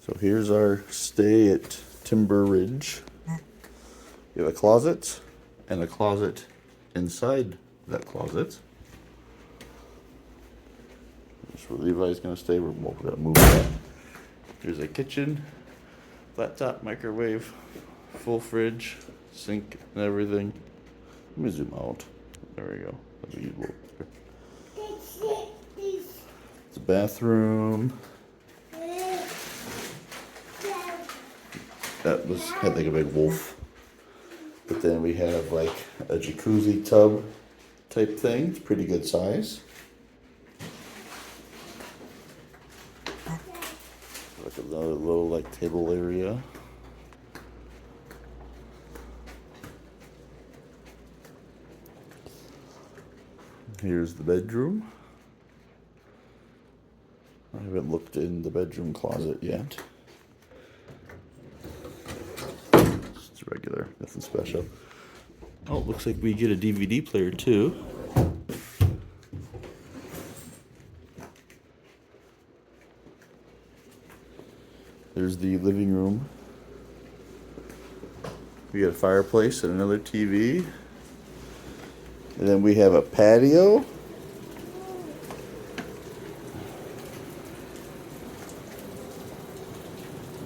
So here's our stay at Timber Ridge. We have a closet and a closet inside that closet. That's where Levi's gonna stay. We're gonna move that. Here's a kitchen, flat top microwave, full fridge, sink and everything. Let me zoom out. There we go. It's a bathroom. That had like a big wolf. But then we have like a jacuzzi tub type thing. It's pretty good size. Like another little like table area. Here's the bedroom. I haven't looked in the bedroom closet yet. It's regular, nothing special. Oh, it looks like we get a DVD player too. There's the living room. We got a fireplace and another TV. And then we have a patio.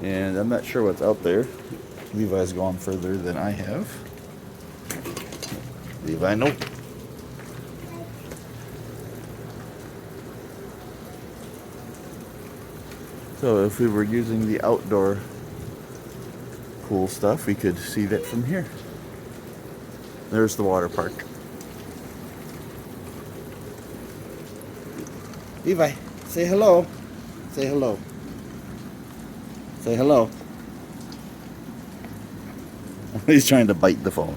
And I'm not sure what's out there. Levi's gone further than I have. Levi, nope. So if we were using the outdoor pool stuff, we could see that from here. There's the water park. Levi, say hello. Say hello. Say hello. He's trying to bite the phone.